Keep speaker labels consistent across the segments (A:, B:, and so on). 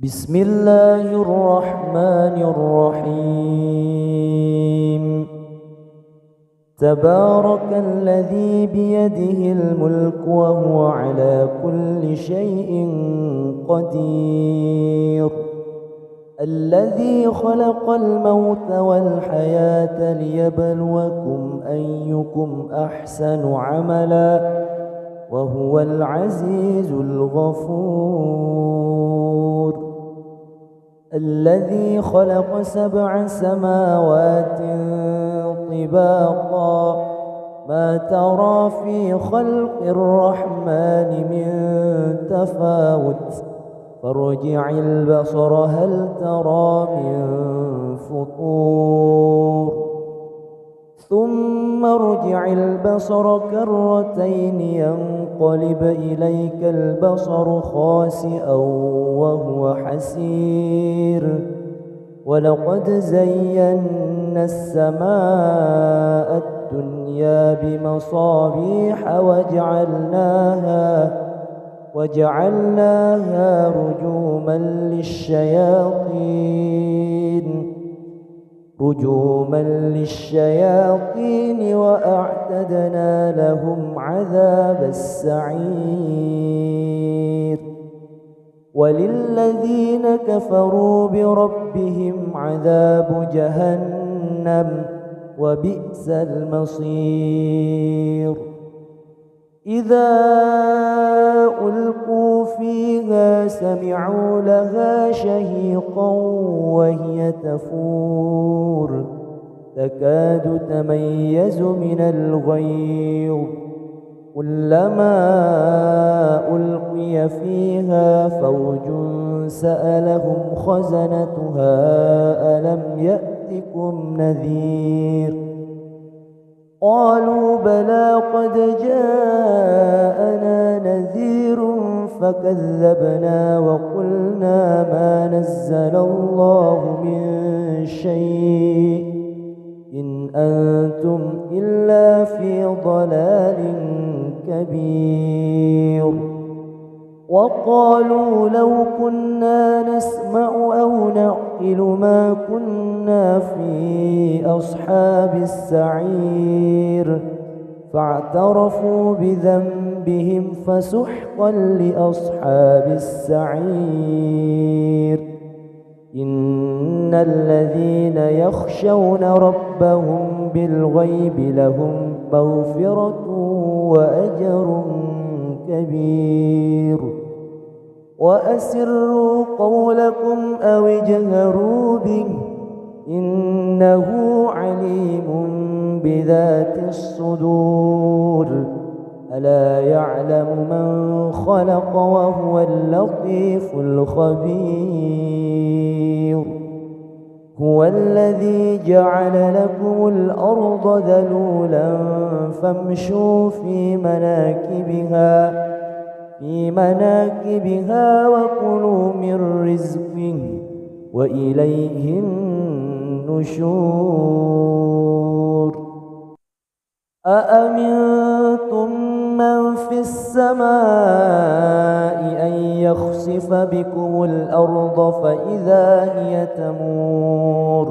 A: بسم الله الرحمن الرحيم. تبارك الذي بيده الملك وهو على كل شيء قدير، الذي خلق الموت والحياة ليبلوكم أيكم أحسن عملا وهو العزيز الغفور. الذي خلق 7 سماوات طباقا، ما ترى في خلق الرحمن من تفاوت، فارجع البصر هل ترى من فطور، ثم ارجع البصر كرتين ينقلب إليك البصر خاسئا وهو حسير. ولقد زينا السماء الدنيا بمصابيح وجعلناها رجوما للشياطين وأعتدنا لهم عذاب السعير. وللذين كفروا بربهم عذاب جهنم وبئس المصير. إذا ألقوا فيها سمعوا لها شهيقا وهي تفور، تكاد تميز من الغيظ، كلما ألقي فيها فوج سألهم خزنتها ألم يأتكم نذير، قالوا بلى قد جاءنا نذير فكذبنا وقلنا ما نزل الله من شيء إن أنتم إلا في ضلال كبير. وقالوا لو كنا نسمع أو نعقل ما كنا في أصحاب السعير، فاعترفوا بذنبهم فسحقا لأصحاب السعير. إن الذين يخشون ربهم بالغيب لهم مغفرة وأجر كبير. وأسروا قولكم أو اجهروا به إنه عليم بذات الصدور. ألا يعلم من خلق وهو اللطيف الخبير. هو الذي جعل لكم الأرض ذلولا فامشوا في مناكبها وكلوا من رزقه وإليه النشور. أأمنتم من في السماء أن يخسف بكم الأرض فإذا هي تمور،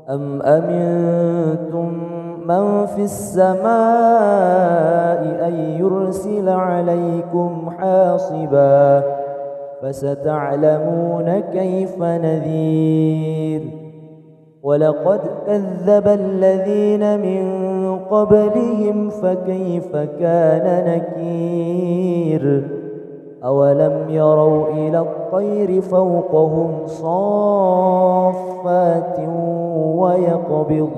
A: أم أمنتم من في السماء أن يرسل عليكم حاصبا، فستعلمون كيف نذير. ولقد كذب الذين من قبلهم فكيف كان نكير. أولم يروا إلى الطير فوقهم صافات ويقبض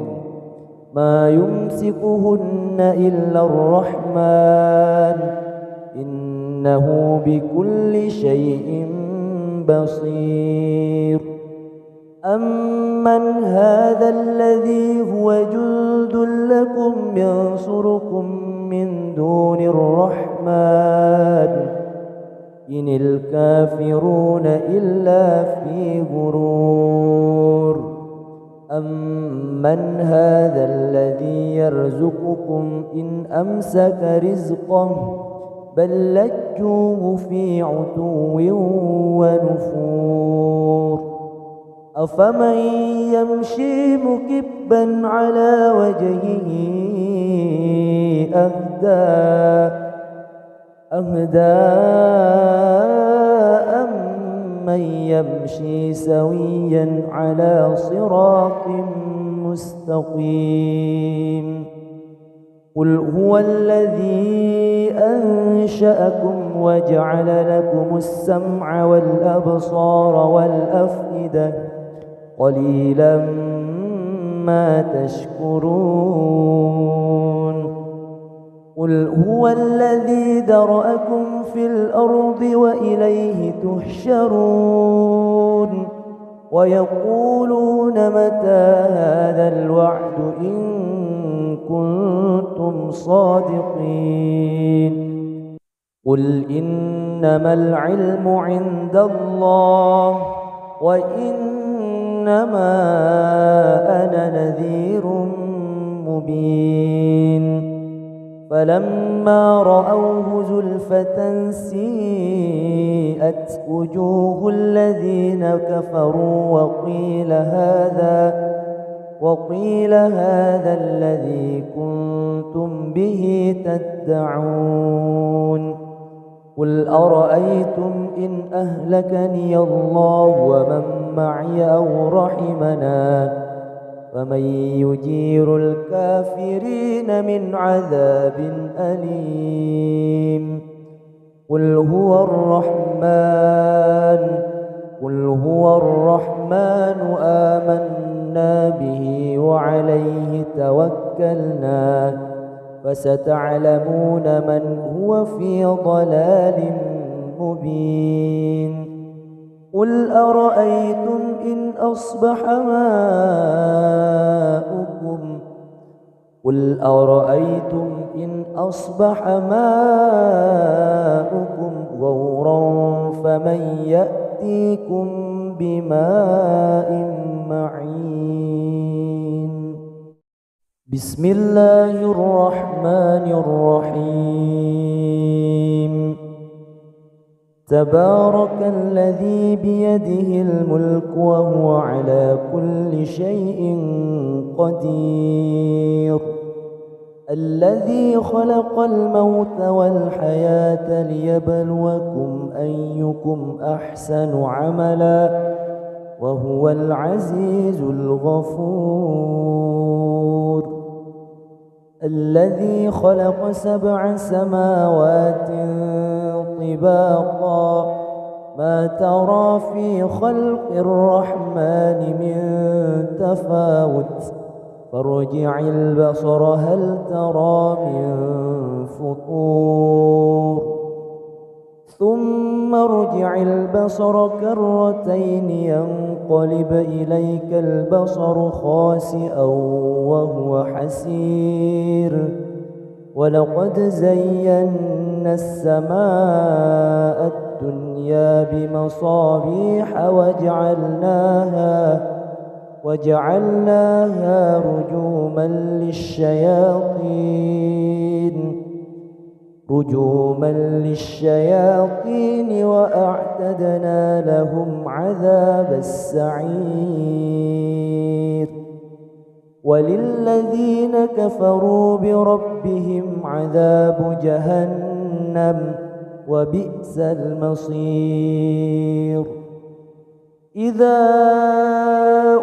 A: ما يمسكهن إلا الرحمن إنه بكل شيء بصير. أمن هذا الذي هو جند لكم ينصركم من دون الرحمن إن الكافرون إلا في غرور. أمن هذا الذي يرزقكم إن أمسك رزقه بل لجوا في عتو ونفور أفمن يمشي مكبا على وجهه أهدى أمن يمشي سويا على صراط مستقيم قل هو الذي أنشأكم وجعل لكم السمع والأبصار والأفئدة قليلا ما تشكرون قل هو الذي ذرأكم في الأرض وإليه تحشرون ويقولون متى هذا الوعد إن كنتم صادقين قل إنما العلم عند الله وإنما أنا نذير مبين فلما رأوه زلفة سيئت وجوه الذين كفروا وقيل هذا الذي كنتم به تدعون قل أرأيتم إن أهلكني الله ومن معي أو رحمنا فمن يجير الكافرين من عذاب أليم قل هو الرحمن آمنا به وعليه توكلنا فستعلمون من هو في ضلال مبين قل أرأيتم إن أصبح ماؤكم غورا فمن يأتيكم بماء معين بسم الله الرحمن الرحيم تبارك الذي بيده الملك وهو على كل شيء قدير الذي خلق الموت والحياة ليبلوكم أيكم أحسن عملا وهو العزيز الغفور الذي خلق 7 سماوات طباقا ما ترى في خلق الرحمن من تفاوت فارجع البصر هل ترى من فطور ثم ارجع البصر كرتين ينقلب إليك البصر خاسئا وهو حسير ولقد زينا السماء الدنيا بمصابيح وجعلناها رجوما للشياطين وأعتدنا لهم عذاب السعير وللذين كفروا بربهم عذاب جهنم وبئس المصير إذا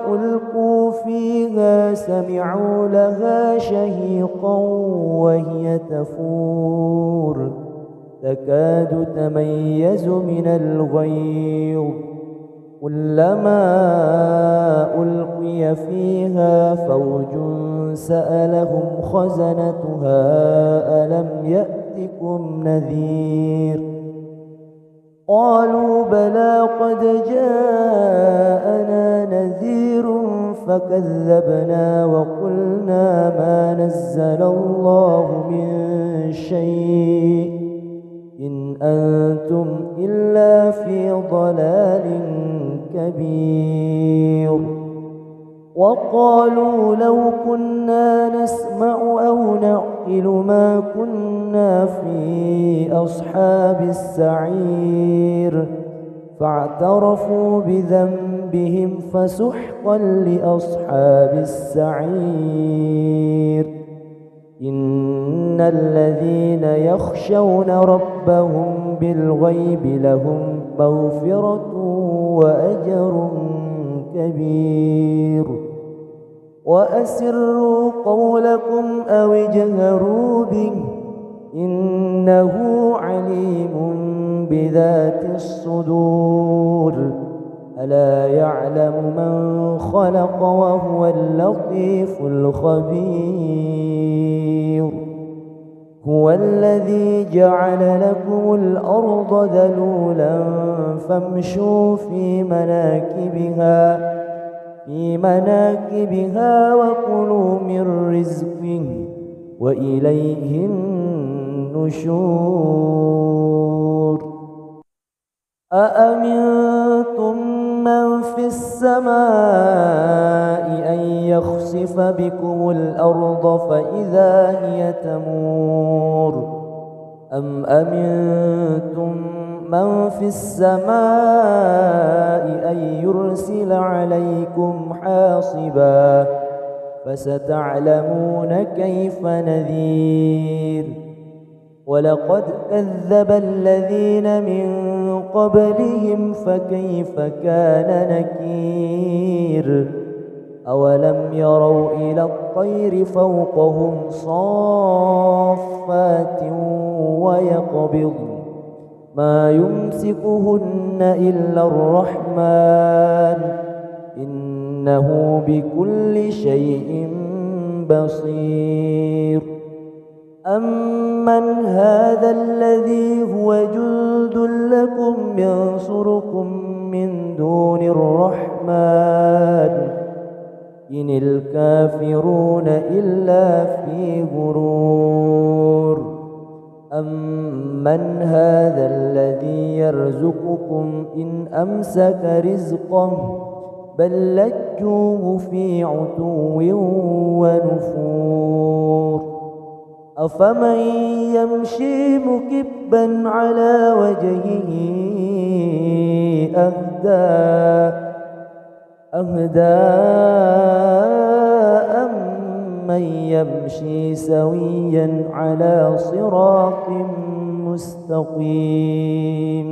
A: ألقوا فيها سمعوا لها شهيقا وهي تفور تكاد تميز من الغيظ كلما ألقي فيها فوج سألهم خزنتها ألم يأتكم نذير قالوا بلى قد جاءنا نذير فكذبنا وقلنا ما نزل الله من شيء إن أنتم إلا في ضلال كبير وقالوا لو كنا نسمع أو نعقل ما كنا في أصحاب السعير فاعترفوا بذنبهم فسحقا لأصحاب السعير. إن الذين يخشون ربهم بالغيب لهم مغفرة وأجر كبير. وأسروا قولكم أو اجهروا به إنه عليم بذات الصدور. ألا يعلم من خلق وهو اللطيف الخبير. هو الذي جعل لكم الأرض ذلولا فامشوا في مناكبها وكلوا من رزقه وإليه النشور. أأمنتم من في السماء أن يخسف بكم الأرض فإذا هي تمور أم أمنتم من في السماء أن يرسل عليكم حاصبا فستعلمون كيف نذير. ولقد كذب الذين من قبلهم فكيف كان نكير. أولم يروا إلى الطير فوقهم صافات ويقبض ما يمسكهن إلا الرحمن إنه بكل شيء بصير. أمن هذا الذي هو جند لكم ينصركم من دون الرحمن إن الكافرون إلا في غرور. أمن هذا الذي يرزقكم إن أمسك رزقه بل لجوه في عتو ونفور. أفمن يمشي مكبا على وجهه أهدى أمن يمشي سويا على صراط مستقيم.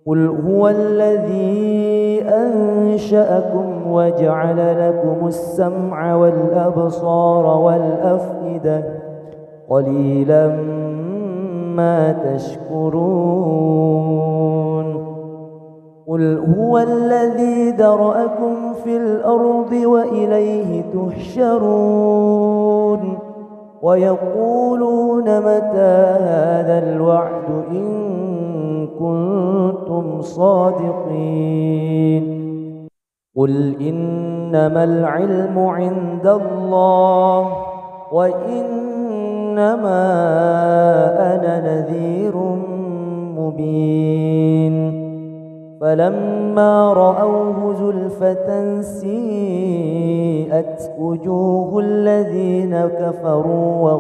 A: قل هو الذي أنشأكم وجعل لكم السمع والأبصار والأفئدة قليلا ما تشكرون. قل هو الذي ذرأكم في الأرض وإليه تحشرون. ويقولون متى هذا الوعد إن كنتم صادقين. قل إنما العلم عند الله وإنما أنا نذير مبين. فلما رأوه زلفة سيئت وجوه الذين كفروا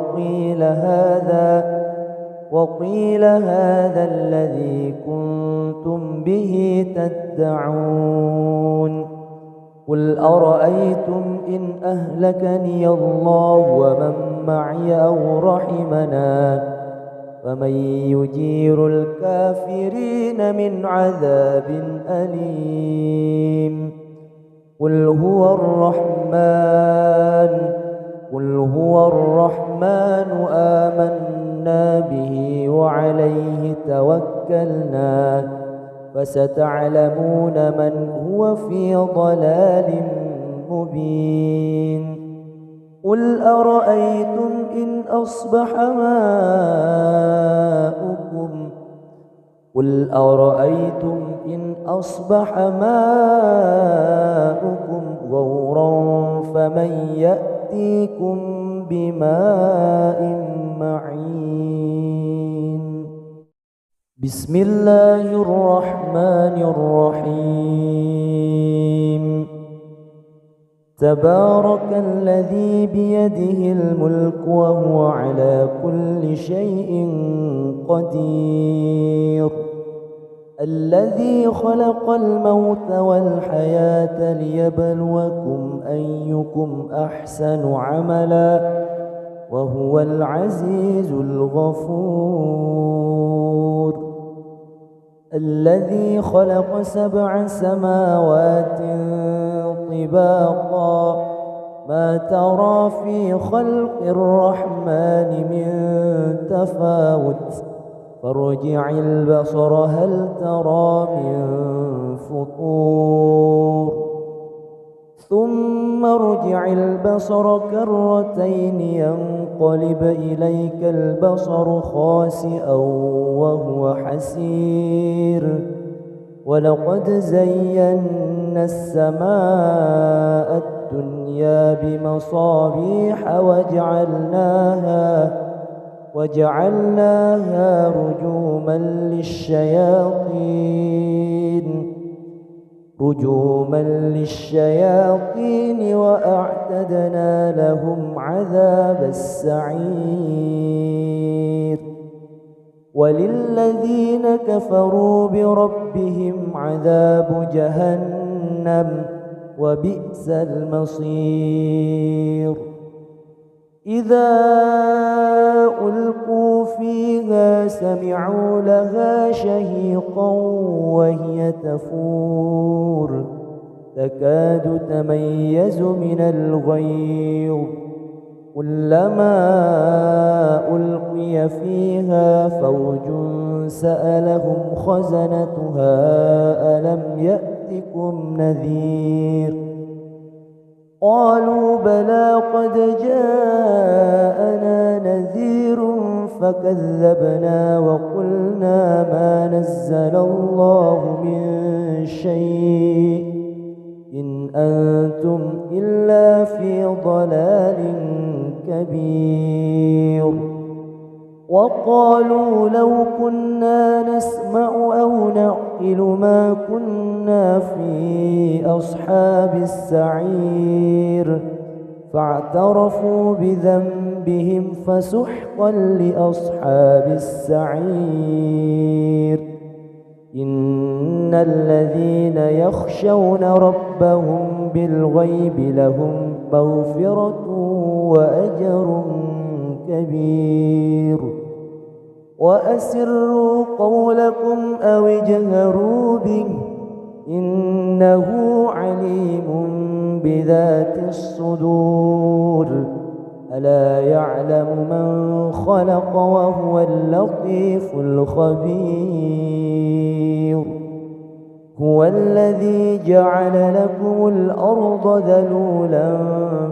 A: وقيل هذا الذي كنتم به تدعون. قل أرأيتم إن أهلكني الله ومن معي أو رحمنا فمن يجير الكافرين من عذاب أليم. قل هو الرحمن آمنا به وعليه توكلنا فستعلمون من هو في ضلال مبين. قل أرأيتم إن أصبح ماؤكم غورا فمن يأتيكم بماء معين. بسم الله الرحمن الرحيم. تبارك الذي بيده الملك وهو على كل شيء قدير الذي خلق الموت والحياة ليبلوكم أيكم أحسن عملا وهو العزيز الغفور الذي خلق 7 سماوات طباقا ما ترى في خلق الرحمن من تفاوت فارجع البصر هل ترى من فطور ثم ارجع البصر كرتين ينقلب إليك البصر خاسئا وهو حسير ولقد زينا السماء الدنيا بمصابيح وجعلناها رجوما للشياطين وأعتدنا لهم عذاب السعير وللذين كفروا بربهم عذاب جهنم وبئس المصير إذا ألقوا فيها سمعوا لها شهيقا وهي تفور تكاد تميز من الغيظ كلما ألقي فيها فوج سألهم خزنتها ألم يأتكم نذير قالوا بلى قد جاءنا نذير فكذبنا وقلنا ما نزل الله من شيء إن أنتم إلا في ضلال كبير وقالوا لو كنا نسمع أو نعقل ما كنا في أصحاب السعير فاعترفوا بذنبهم فسحقا لأصحاب السعير إن الذين يخشون ربهم بالغيب لهم مغفرة وأجر كبير وأسروا قولكم أو اجهروا به إنه عليم بذات الصدور ألا يعلم من خلق وهو اللطيف الخبير هو الذي جعل لكم الأرض ذلولا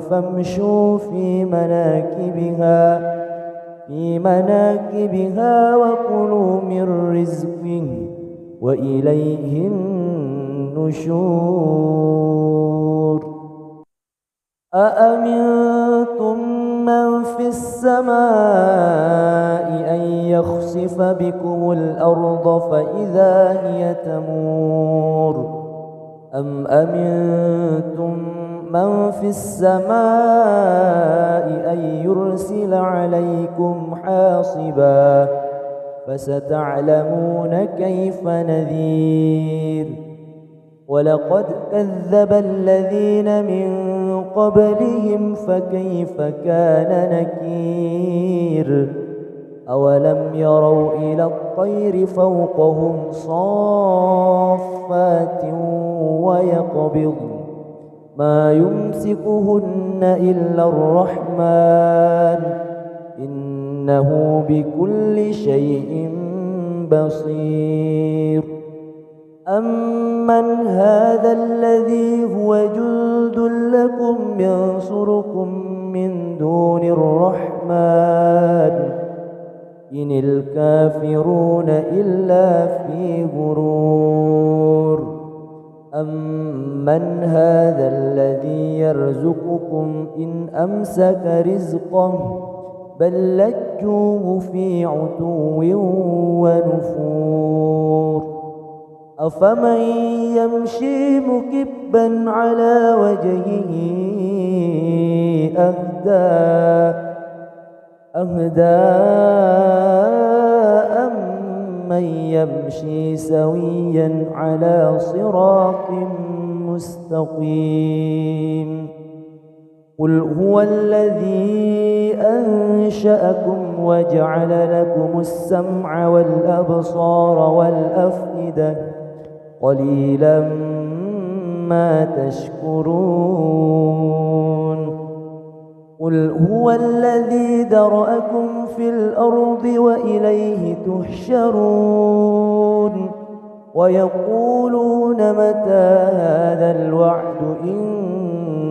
A: فامشوا في مناكبها وكلوا من رزقه وإليه النشور أأمنتم من في السماء أن يخسف بكم الأرض فإذا هي تمور أم أمنتم من في السماء أن يرسل عليكم حاصبا فستعلمون كيف نذير ولقد كذب الذين من قبلهم فكيف كان نكير أولم يروا إلى الطير فوقهم صافات ويقبض ما يمسكهن إلا الرحمن إنه بكل شيء بصير أمن هذا الذي هو جند لكم ينصركم من دون الرحمن إن الكافرون إلا في غرور أمن هذا الذي يرزقكم إن أمسك رزقه بل لجوه في عتو ونفور أفمن يمشي مكبا على وجهه أهدى أمن يمشي سويا على صراط مستقيم قل هو الذي أنشأكم وجعل لكم السمع والأبصار والأفئدة قليلا ما تشكرون قل هو الذي ذرأكم في الأرض وإليه تحشرون ويقولون متى هذا الوعد إن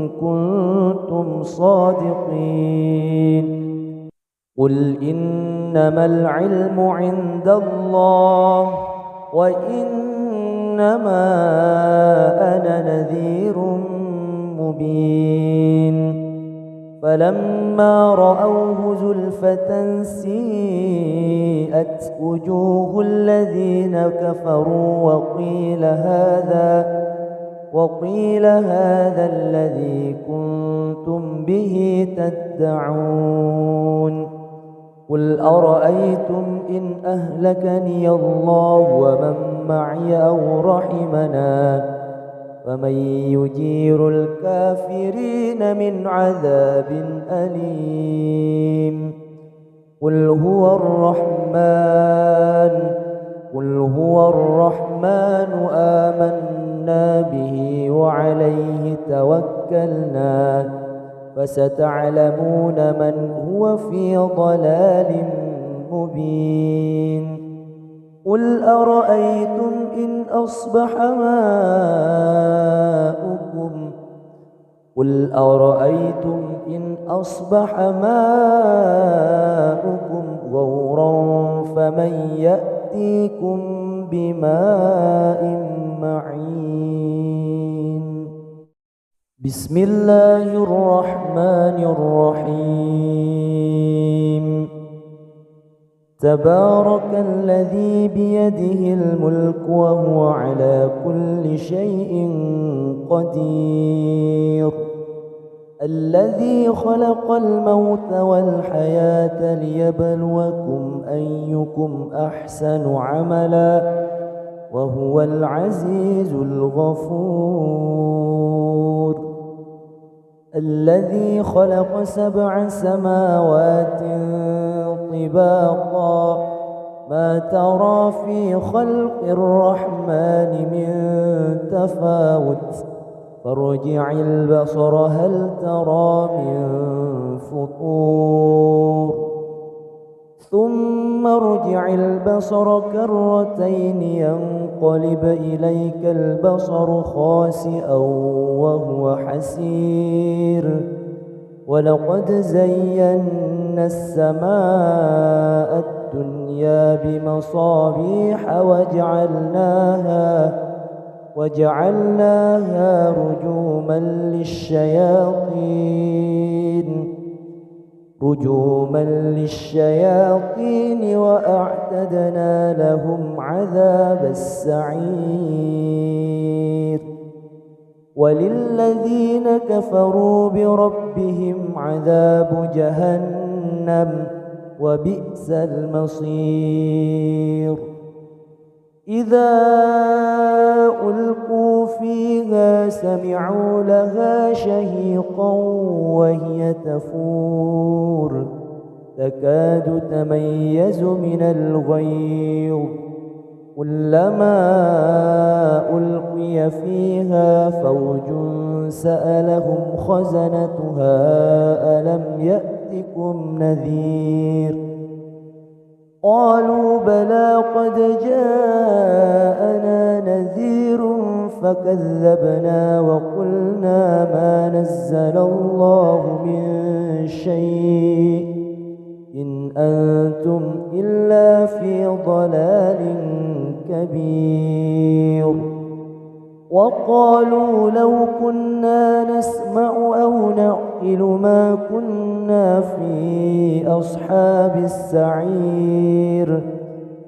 A: كنتم صادقين قل إنما العلم عند الله وإنما أنا نذير مبين فلما رأوه زلفة سيئت وجوه الذين كفروا وقيل هذا الذي كنتم به تدعون قل أرأيتم إن أهلكني الله ومن معي أو رحمنا فمن يجير الكافرين من عذاب أليم قل هو الرحمن آمنا به وعليه توكلنا فستعلمون من هو في ضلال مبين قل أرأيتم إن أصبح ماؤكم غورا فمن يأتيكم بماء معين بسم الله الرحمن الرحيم تبارك الذي بيده الملك وهو على كل شيء قدير الذي خلق الموت والحياة ليبلوكم أيكم أحسن عملا وهو العزيز الغفور الذي خلق 7 سماوات طباقا ما ترى في خلق الرحمن من تفاوت فارجع البصر هل ترى من فطور ثم ارجع البصر كرتين ينقلب إليك البصر خاسئا وهو حسير ولقد زينا السماء الدنيا بمصابيح وجعلناها رجوما للشياطين وأعتدنا لهم عذاب السعير وللذين كفروا بربهم عذاب جهنم وبئس المصير إذا ألقوا فيها سمعوا لها شهيقا وهي تفور تكاد تميز من الغيظ كلما ألقي فيها فوج سألهم خزنتها ألم يأتكم نذير قالوا بلى قد جاءنا نذير فكذبنا وقلنا ما نزل الله من شيء إن أنتم إلا في ضلال كبير وقالوا لو كنا نسمع أو نعقل ما كنا في أصحاب السعير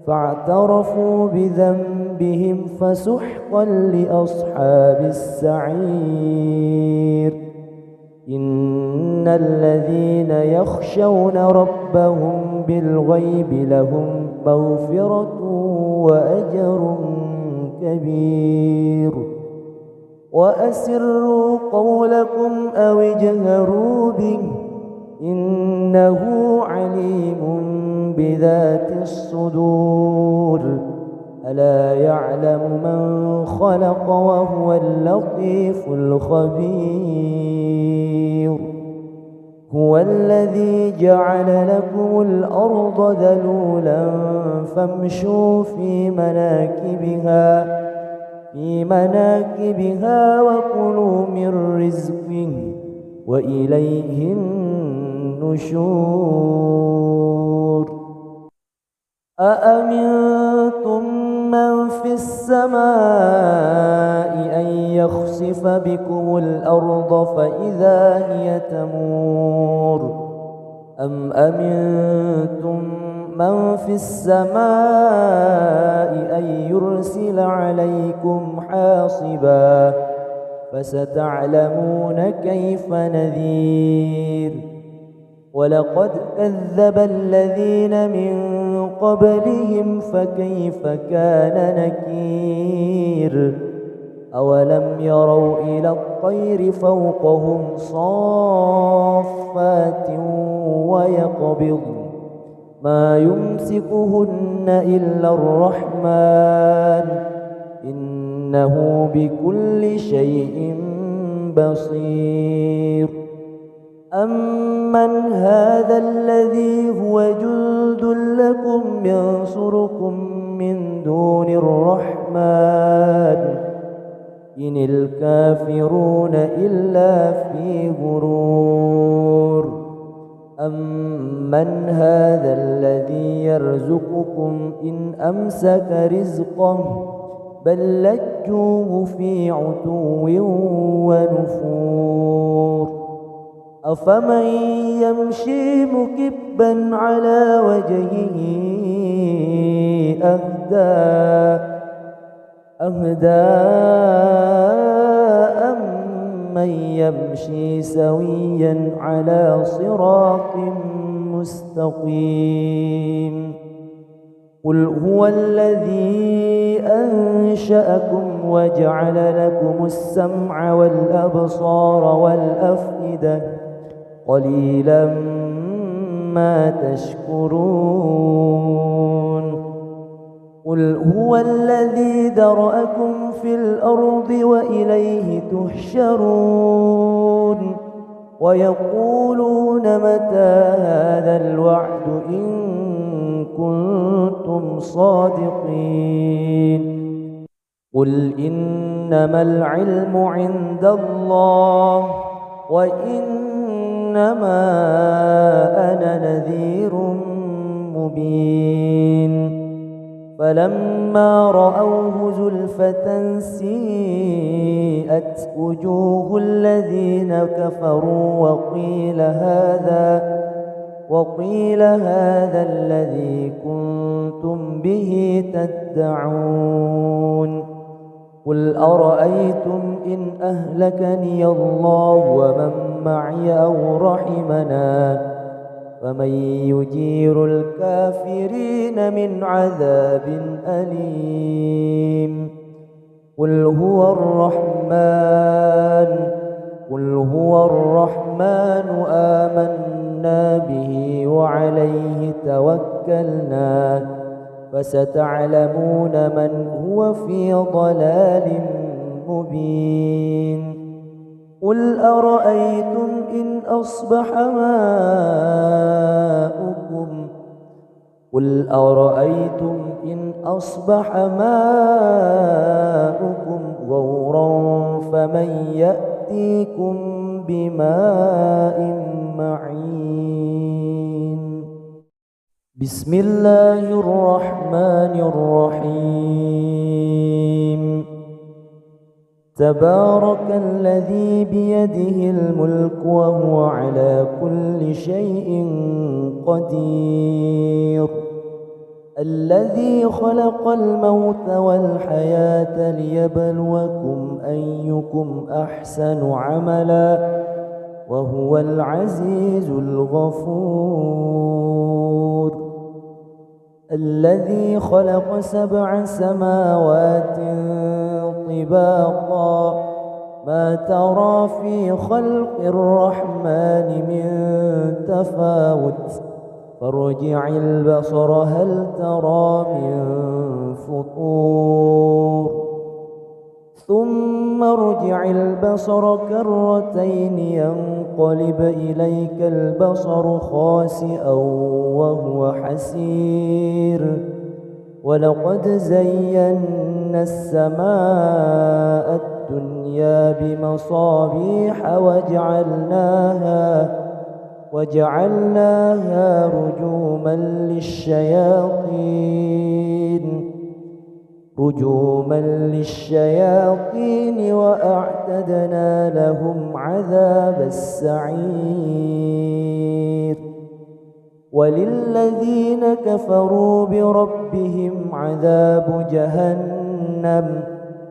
A: فاعترفوا بذنبهم بهم فسحقا لأصحاب السعير إن الذين يخشون ربهم بالغيب لهم مغفرة وأجر كبير وأسروا قولكم أو اجهروا به إنه عليم بذات الصدور ألا يعلم من خلق وهو اللطيف الخبير هو الذي جعل لكم الأرض ذلولا فامشوا في مناكبها وكلوا من رزقه وإليه النشور أأمنتم من في السماء أن يخسف بكم الأرض فإذا هي تمور أم أمنتم من في السماء أن يرسل عليكم حاصبا فستعلمون كيف نذير ولقد كذب الذين من قبلهم فكيف كان نكير أولم يروا إلى الطير فوقهم صافات ويقبض ما يمسكهن إلا الرحمن إنه بكل شيء بصير أمن هذا الذي هو جند لكم ينصركم من دون الرحمن إن الكافرون إلا في غرور أمن هذا الذي يرزقكم إن أمسك رزقه بل لجوه في عتو ونفور أفمن يمشي مكبا على وجهه أهدى أمن يمشي سويا على صراط مستقيم قل هو الذي أنشأكم وجعل لكم السمع والأبصار والأفئدة قليلا ما تشكرون قل هو الذي ذرأكم في الأرض وإليه تحشرون ويقولون متى هذا الوعد إن كنتم صادقين قل إنما العلم عند الله وإنما أنا نذير مبين فلما رأوه زلفة سيئت وجوه الذين كفروا وقيل هذا الذي كنتم به تدعون قل أرأيتم إن أهلكني الله ومن معي أو رحمنا فمن يجير الكافرين من عذاب أليم قل هو الرحمن آمنا به وعليه توكلنا فستعلمون من هو في ضلال مبين قل أرأيتم إن أصبح ماؤكم غورا فمن يأتيكم بماء معين بسم الله الرحمن الرحيم تبارك الذي بيده الملك وهو على كل شيء قدير الذي خلق الموت والحياة ليبلوكم أيكم أحسن عملا وهو العزيز الغفور. الذي خلق 7 سماوات طباقا ما ترى في خلق الرحمن من تفاوت فارجع البصر هل ترى من فطور ثم ارجع البصر كرتين ينقلب إليك البصر خاسئا وهو حسير ولقد زينا السماء الدنيا بمصابيح وجعلناها رجوما للشياطين وأعتدنا لهم عذاب السعير. وللذين كفروا بربهم عذاب جهنم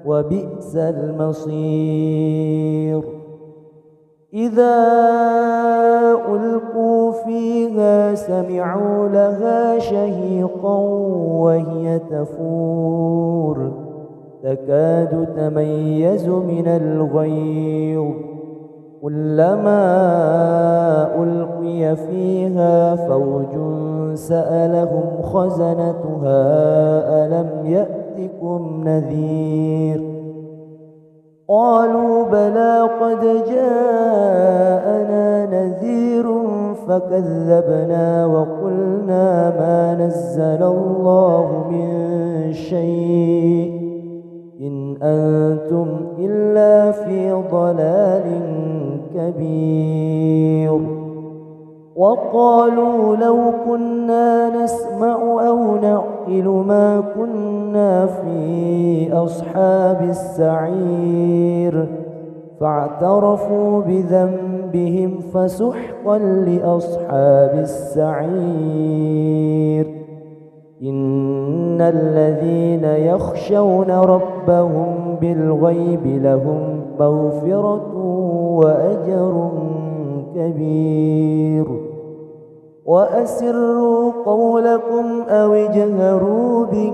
A: وبئس المصير. إذا ألقوا فيها سمعوا لها شهيقا وهي تفور تكاد تميز من الغيظ كلما ألقي فيها فوج سألهم خزنتها ألم يأتكم نذير قالوا بلى قد جاءنا نذير فكذبنا وقلنا ما نزل الله من شيء إن أنتم إلا في ضلال كبير. وقالوا لو كنا نسمع أو نعقل ما كنا في أصحاب السعير فاعترفوا بذنبهم فسحقا لأصحاب السعير. إن الذين يخشون ربهم بالغيب لهم مغفرة وأجر كبير. وأسروا قولكم أو اجهروا به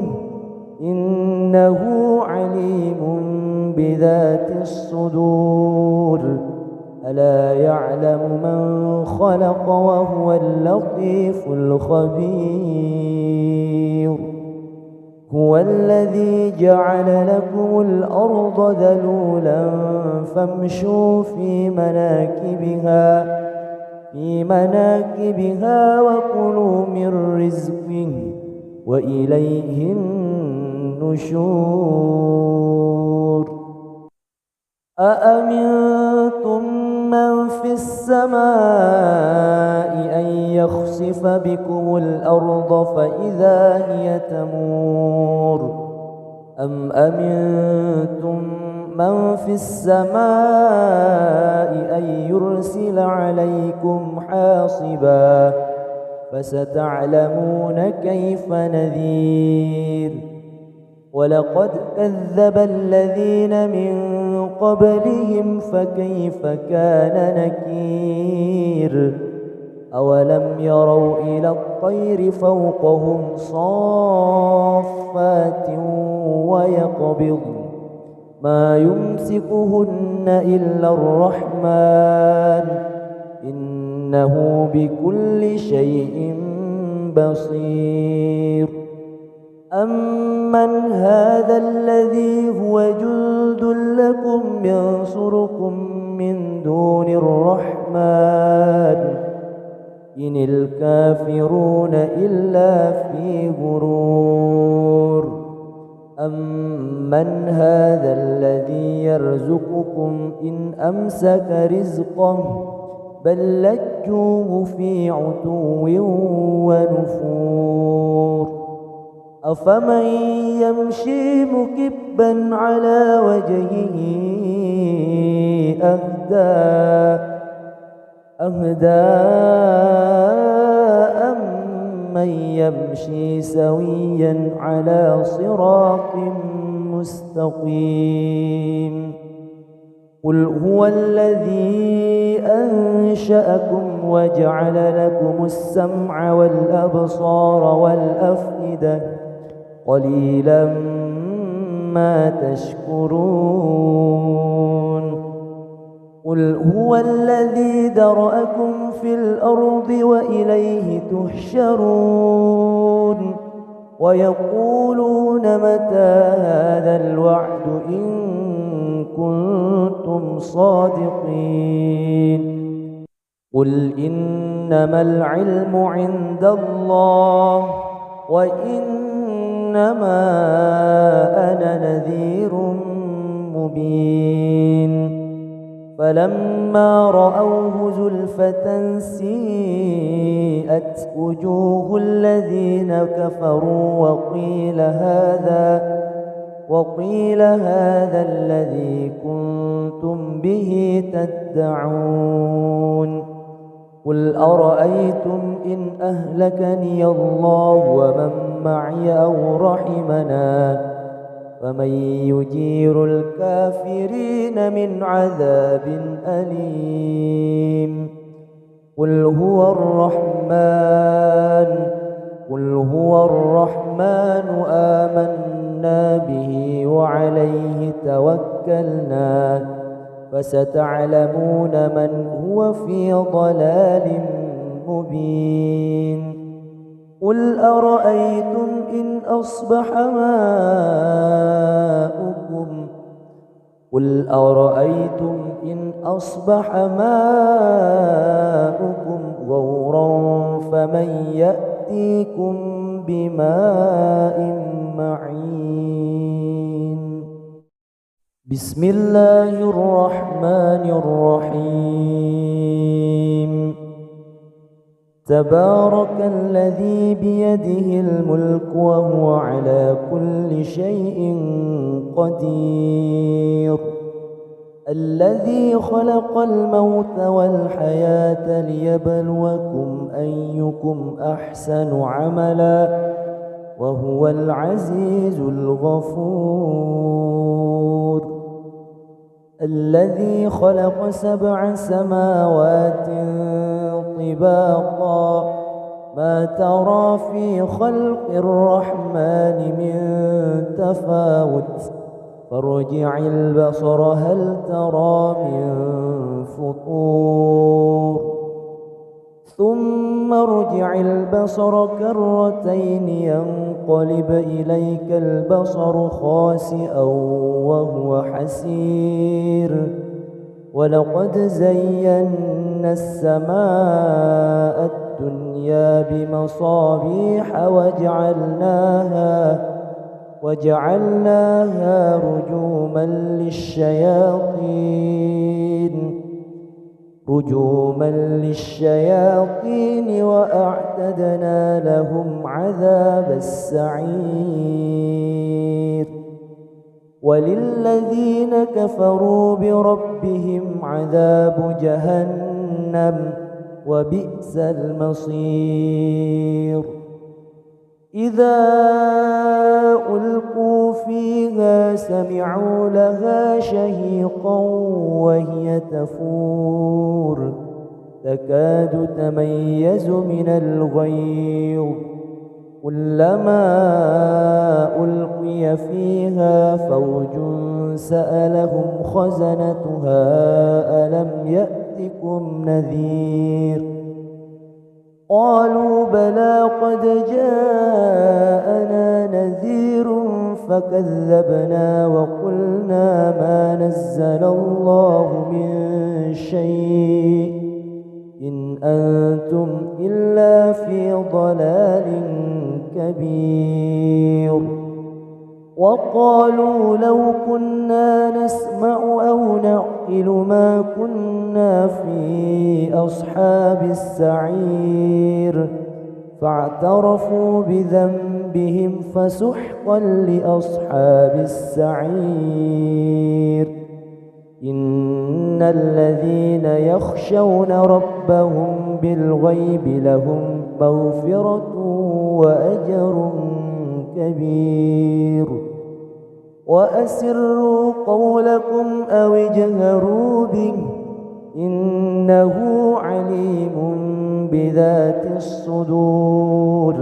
A: إنه عليم بذات الصدور. ألا يعلم من خلق وهو اللطيف الخبير. هو الذي جعل لكم الأرض ذلولا فامشوا في مناكبها وكلوا من رزقه وإليه النشور. أأمنتم من في السماء أن يخسف بكم الأرض فإذا هي تمور أم أمنتم من في السماء أن يرسل عليكم حاصبا فستعلمون كيف نذير. ولقد كذب الذين من قبلهم فكيف كان نكير. أولم يروا إلى الطير فوقهم صافات ويقبض ما يمسكهن إلا الرحمن إنه بكل شيء بصير. أمن هذا الذي هو جند لكم ينصركم من دون الرحمن إن الكافرون إلا في غرور. أمن هذا الذي يرزقكم إن أمسك رزقه بل لجوه في عتو ونفور. أفمن يمشي مكبا على وجهه أهدى أم أمن يمشي سويا على صراط مستقيم قل هو الذي أنشأكم وجعل لكم السمع والأبصار والأفئدة قليلا ما تشكرون قل هو الذي ذرأكم في الأرض وإليه تحشرون ويقولون متى هذا الوعد إن كنتم صادقين قل إنما العلم عند الله وإنما أنا نذير مبين فلما رأوه زلفة سيئت وجوه الذين كفروا وقيل هذا الذي كنتم به تدعون قل أرأيتم إن أهلكني الله ومن معي أو رحمنا فمن يجير الكافرين من عذاب أليم قل هو الرحمن آمنا به وعليه توكلنا فستعلمون من هو في ضلال مبين قل أرأيتم إن أصبح ماؤكم غورا فمن يأتيكم بماء معين بسم الله الرحمن الرحيم تبارك الذي بيده الملك وهو على كل شيء قدير الذي خلق الموت والحياة ليبلوكم أيكم أحسن عملا وهو العزيز الغفور الذي خلق 7 سماوات طباقا ما ترى في خلق الرحمن من تفاوت فارجع البصر هل ترى من فطور ثم ارجع البصر كرتين ينقلب إليك البصر خاسئا وهو حسير ولقد زينا السماء الدنيا بمصابيح وجعلناها رجوما للشياطين وأعتدنا لهم عذاب السعير وللذين كفروا بربهم عذاب جهنم وبئس المصير إذا ألقوا فيها سمعوا لها شهيقا وهي تفور تكاد تميز من الغيظ كلما ألقي فيها فوج سألهم خزنتها ألم يأتكم نذير قالوا بلى قد جاءنا نذير فكذبنا وقلنا ما نزل الله من شيء إن أنتم إلا في ضلال كبير وقالوا لو كنا نسمع أو نعقل ما كنا في أصحاب السعير فاعترفوا بذنبهم فسحقا لأصحاب السعير إن الذين يخشون ربهم بالغيب لهم مغفرة وأجر كبير. وأسروا قولكم أو اجهروا به إنه عليم بذات الصدور.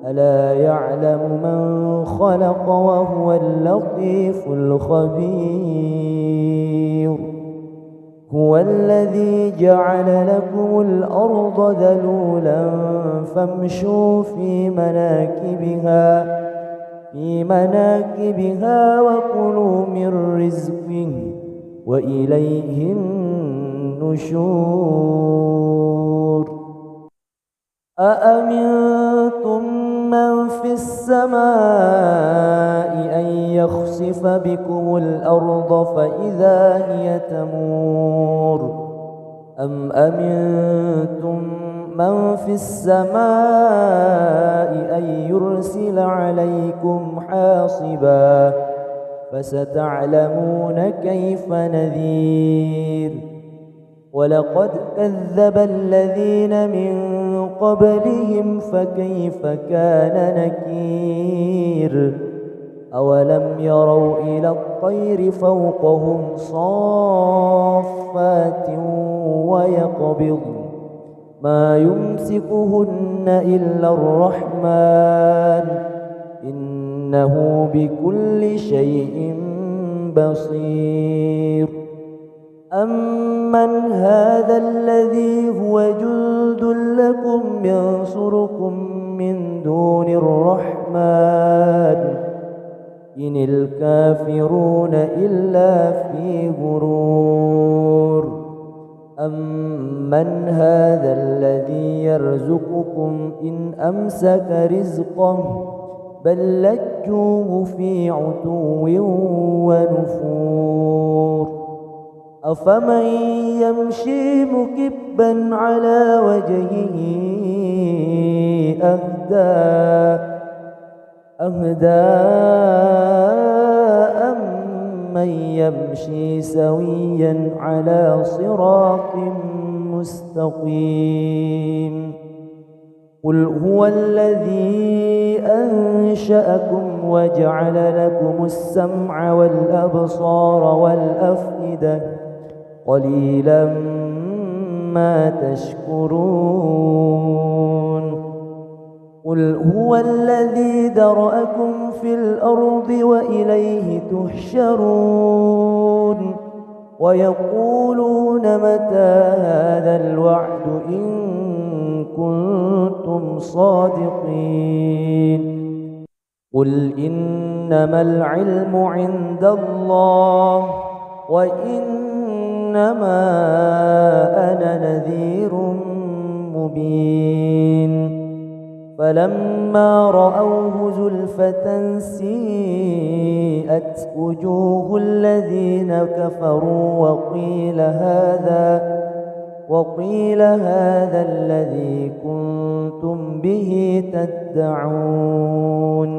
A: ألا يعلم من خلق وهو اللطيف الخبير. هو الذي جعل لكم الأرض ذلولا فامشوا في مناكبها وكلوا من رزقه وإليه النشور. أأمنتم من في السماء أن يخسف بكم الأرض فإذا هي تمور أم أمنتم من في السماء أن يرسل عليكم حاصبا فستعلمون كيف نذير. ولقد كذب الذين من قبلهم فكيف كان نكير. أولم يروا إلى الطير فوقهم صافات ويقبض ما يمسكهن إلا الرحمن إنه بكل شيء بصير. أمن هذا الذي هو جند لكم ينصركم من دون الرحمن إن الكافرون إلا في غرور. أمن هذا الذي يرزقكم إن أمسك رزقه بل لجوه في عتو ونفور. أفمن يمشي مكبا على وجهه أهدى أمن يمشي سويا على صراط مستقيم. قل هو الذي أنشأكم وجعل لكم السمع والأبصار والأفئدة قليلا ما تشكرون. قل هو الذي ذرأكم في الأرض وإليه تحشرون. ويقولون متى هذا الوعد إن كنتم صادقين. قل إنما العلم عند الله وإنما أنا نذير مبين. فلما رأوه زلفة سيئت وجوه الذين كفروا وقيل هذا الذي كنتم به تدعون.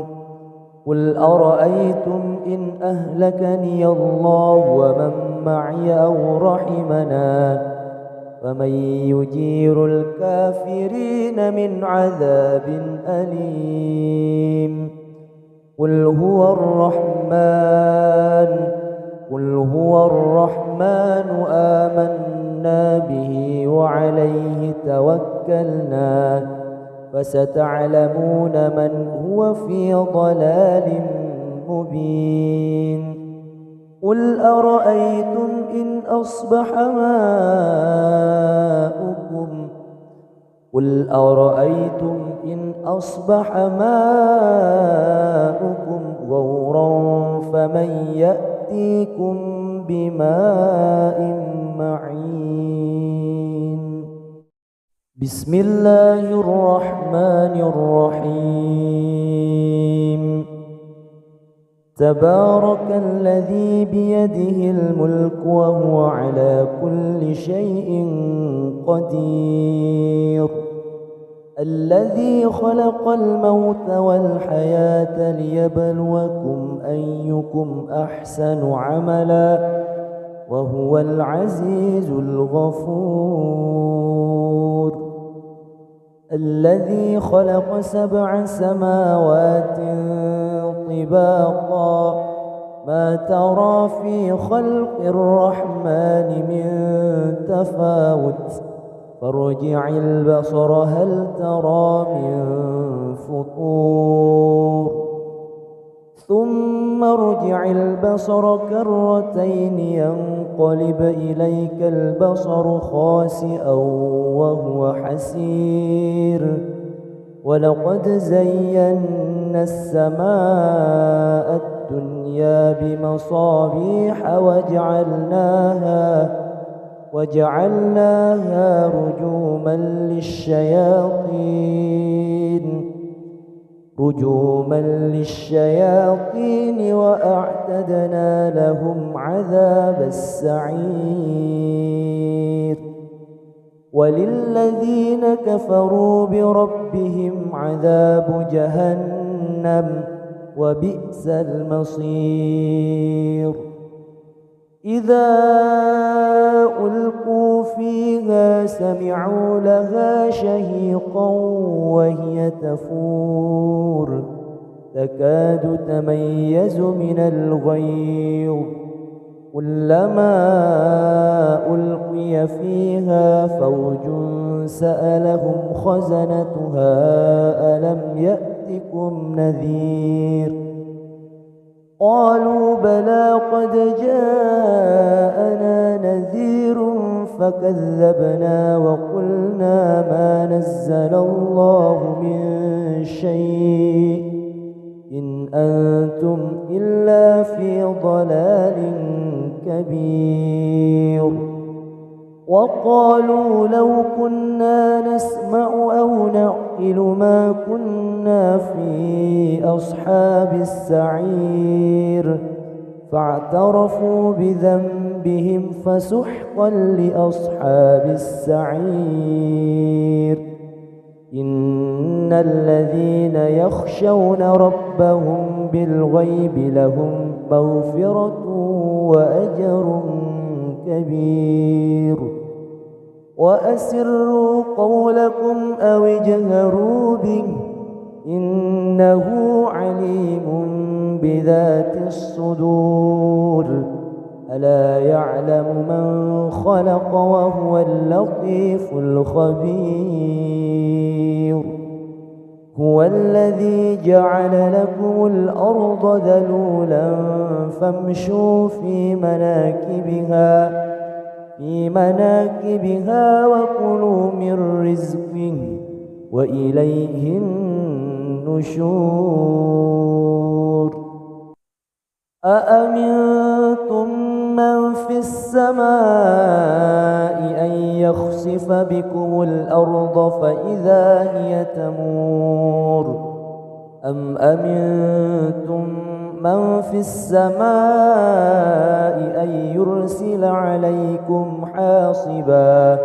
A: قل أرأيتم إن أهلكني الله ومن معي أو رحمنا فمن يجير الكافرين من عذاب أليم. قل هو الرحمن آمنا به وعليه توكلنا فستعلمون من هو في ضلال مبين. قل أرأيتم إن أصبح ماؤكم غورا فمن يأتيكم بماء معين. بسم الله الرحمن الرحيم. تبارك الذي بيده الملك وهو على كل شيء قدير. الذي خلق الموت والحياة ليبلوكم أيكم أحسن عملا وهو العزيز الغفور. الذي خلق 7 سماوات طباقا ما ترى في خلق الرحمن من تفاوت فارجع البصر هل ترى من فطور ثم ارجع البصر كرتين ينقلب إليك البصر خاسئا وهو حسير ولقد زينا السماء الدنيا بمصابيح وجعلناها رجوما للشياطين وأعتدنا لهم عذاب السعير وللذين كفروا بربهم عذاب جهنم وبئس المصير إذا ألقوا فيها سمعوا لها شهيقا وهي تفور تكاد تميز من الغيظ كلما ألقي فيها فوج سألهم خزنتها ألم يأتكم نذير قالوا بلى قد جاءنا نذير فكذبنا وقلنا ما نزل الله من شيء إن أنتم إلا في ضلال كبير وقالوا لو كنا نسمع أو نعقل ما كنا في أصحاب السعير فاعترفوا بذنبهم فسحقا لأصحاب السعير إن الذين يخشون ربهم بالغيب لهم مغفرة وأجر كبير وأسروا قولكم أو اجهروا به إنه عليم بذات الصدور ألا يعلم من خلق وهو اللطيف الخبير هو الذي جعل لكم الأرض ذلولا فامشوا في مناكبها وكلوا من رزقه وإليه النشور أأمنتم من في السماء أن يخسف بكم الأرض فإذا هي تمور أم أمنتم من في السماء أن يرسل عليكم حاصبا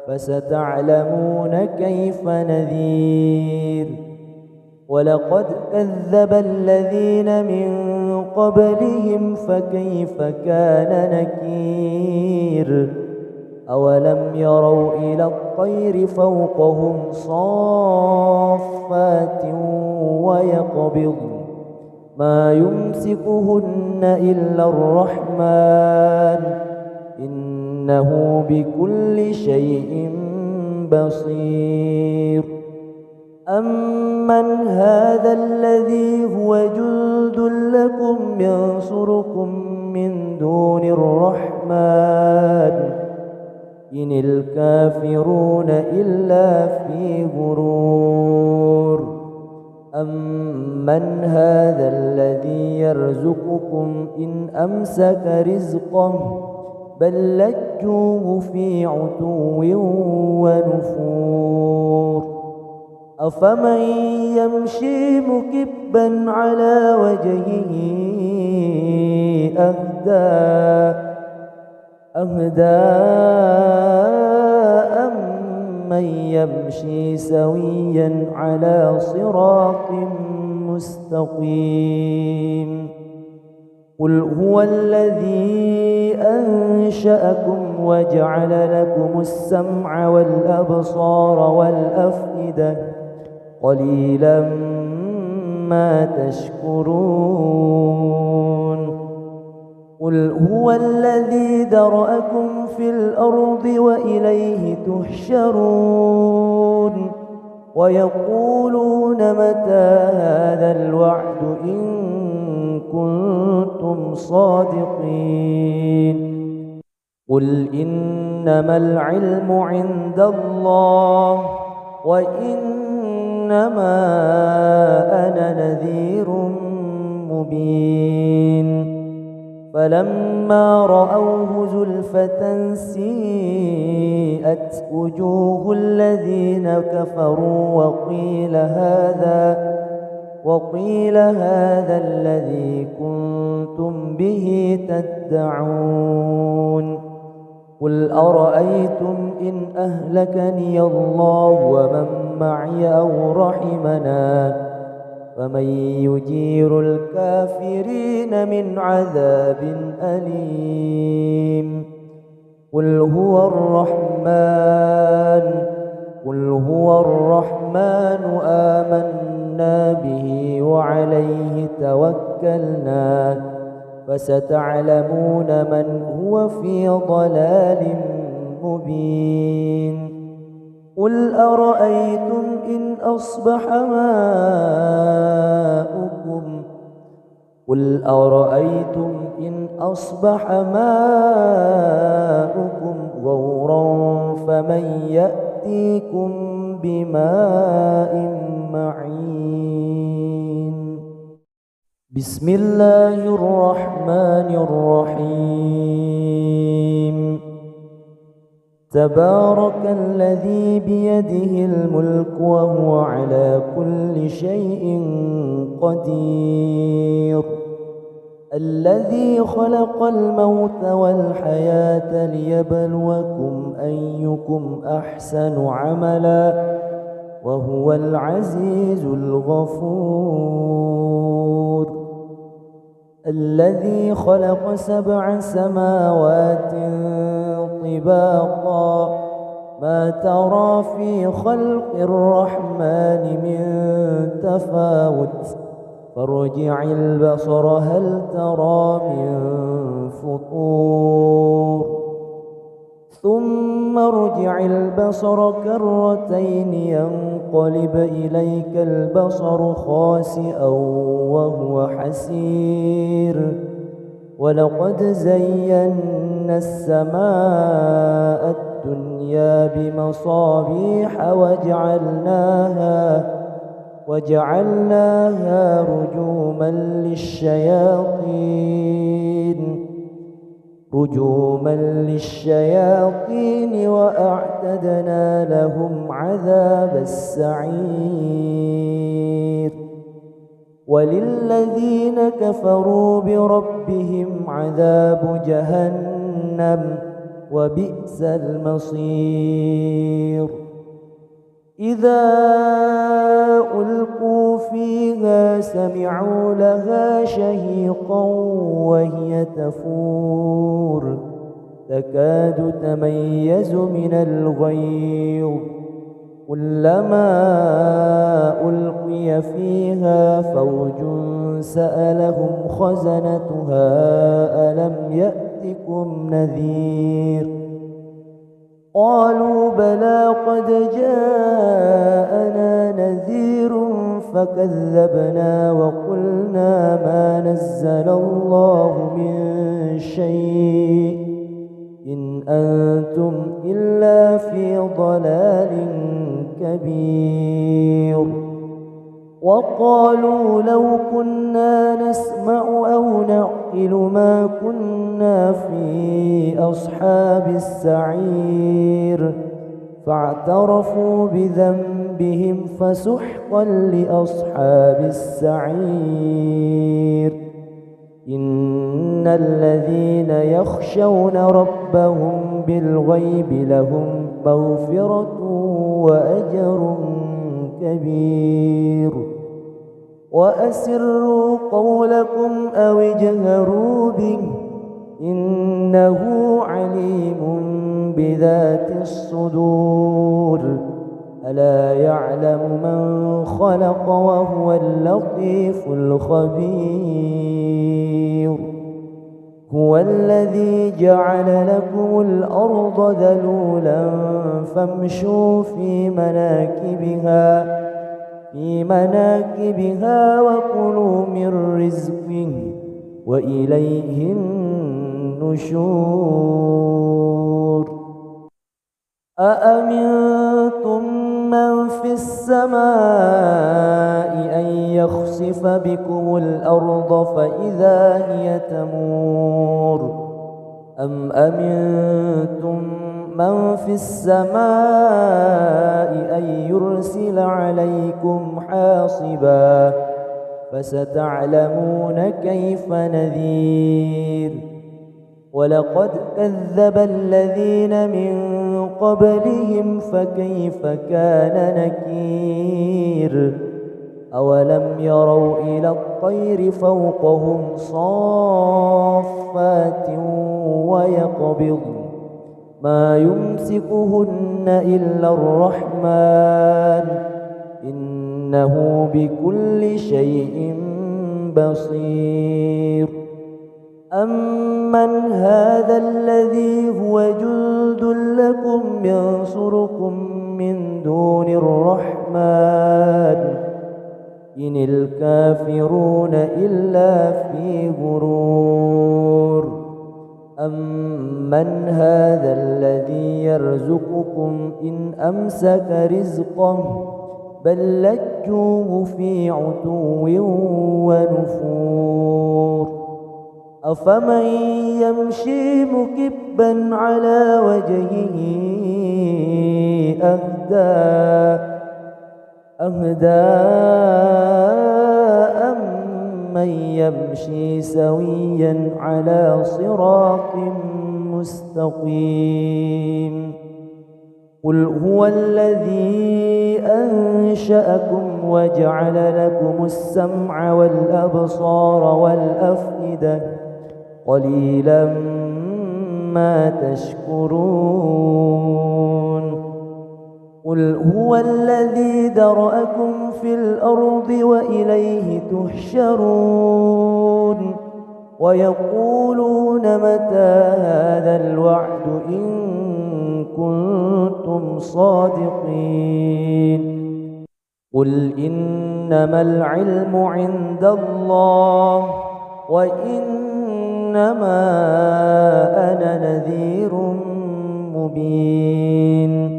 A: فستعلمون كيف نذير ولقد كذب الذين من قبلهم فكيف كان نكير أولم يروا إلى الطير فوقهم صافات ويقبض ما يمسكهن إلا الرحمن إنه بكل شيء بصير أمن هذا الذي هو جند لكم ينصركم من دون الرحمن إن الكافرون إلا في غرور أمن هذا الذي يرزقكم إن أمسك رزقه بل لجوه في عتو ونفور أفمن يمشي مكبا على وجهه أهدى أمن يمشي سويا على صراط مستقيم قل هو الذي أنشأكم وجعل لكم السمع والأبصار والأفئدة قليلا ما تشكرون قل هو الذي ذرأكم في الأرض وإليه تحشرون ويقولون متى هذا الوعد إن كنتم صادقين قل إنما العلم عند الله وإنما أنا نذير مبين فلما رأوه زلفة سيئت وجوه الذين كفروا وقيل هذا الذي كنتم به تدعون قل أرأيتم إن أهلكني الله ومن معي أو رحمنا فمن يجير الكافرين من عذاب أليم قل هو الرحمن آمنا به وعليه توكلنا فستعلمون من هو في ضلال مبين قل أرأيتم إن أصبح ماؤكم غورا فمن يأتيكم بماء معين بسم الله الرحمن الرحيم تبارك الذي بيده الملك وهو على كل شيء قدير الذي خلق الموت والحياة ليبلوكم أيكم أحسن عملا وهو العزيز الغفور الذي خلق 7 سماوات طباقا ما ترى في خلق الرحمن من تفاوت فارجع البصر هل ترى من فطور ثم ارجع البصر كرتين ينقلب إليك البصر خاسئا وهو حسير ولقد زينا السماء الدنيا بمصابيح وجعلناها رجوما للشياطين وأعتدنا لهم عذاب السعير وللذين كفروا بربهم عذاب جهنم وبئس المصير إذا ألقوا فيها سمعوا لها شهيقا وهي تفور تكاد تميز من الغيظ كلما ألقي فيها فوج سألهم خزنتها ألم يأتكم نذير قالوا بلى قد جاءنا نذير فكذبنا وقلنا ما نزل الله من شيء إن أنتم إلا في ضلال كبير وقالوا لو كنا نسمع أو نعقل ما كنا في أصحاب السعير فاعترفوا بذنبهم فسحقا لأصحاب السعير إن الذين يخشون ربهم بالغيب لهم مغفرة وأجر كبير وأسروا قولكم أو اجهروا به إنه عليم عليم بذات الصدور ألا يعلم من خلق وهو اللطيف الخبير هو الذي جعل لكم الأرض ذلولا فامشوا في مناكبها وكلوا من رزقه وإليه النشور أأمنتم من في السماء أن يخسف بكم الأرض فإذا هي تمور أم أمنتم من في السماء أن يرسل عليكم حاصبا فستعلمون كيف نذير ولقد كذب الذين من قبلهم فكيف كان نكير أولم يروا إلى الطير فوقهم صافات ويقبض ما يمسكهن إلا الرحمن إنه بكل شيء بصير أمن هذا الذي هو جند لكم ينصركم من دون الرحمن إن الكافرون إلا في غرور أمن هذا الذي يرزقكم إن أمسك رزقه بل لجوه في عتو ونفور أفمن يمشي مكبا على وجهه أهدى أمن يمشي سويا على صراط مستقيم قل هو الذي أنشأكم وجعل لكم السمع والأبصار والأفئدة قليلا ما تشكرون قل هو الذي ذرأكم في الأرض وإليه تحشرون ويقولون متى هذا الوعد إن كنتم صادقين قل إنما العلم عند الله وإنما أنا نذير مبين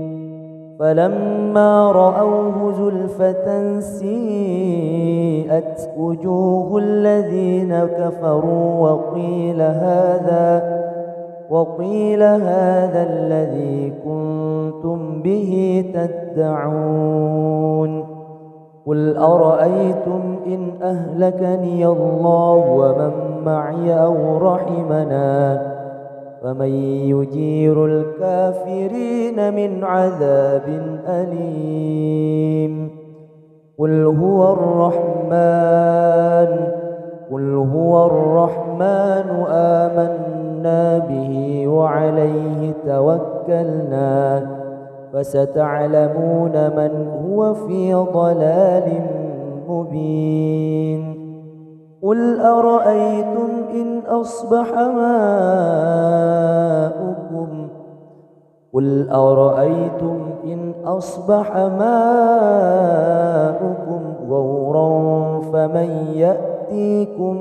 A: فلما رأوه زلفة سيئت وجوه الذين كفروا وقيل هذا الذي كنتم به تدعون قل أرأيتم إن أهلكني الله ومن معي أو رحمنا فمن يجير الكافرين من عذاب أليم قل هو الرحمن آمنا به وعليه توكلنا فستعلمون من هو في ضلال مبين قل أرأيتم إن أصبح ماؤكم غورا فمن يأتيكم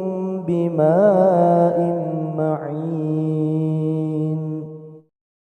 A: بماء معين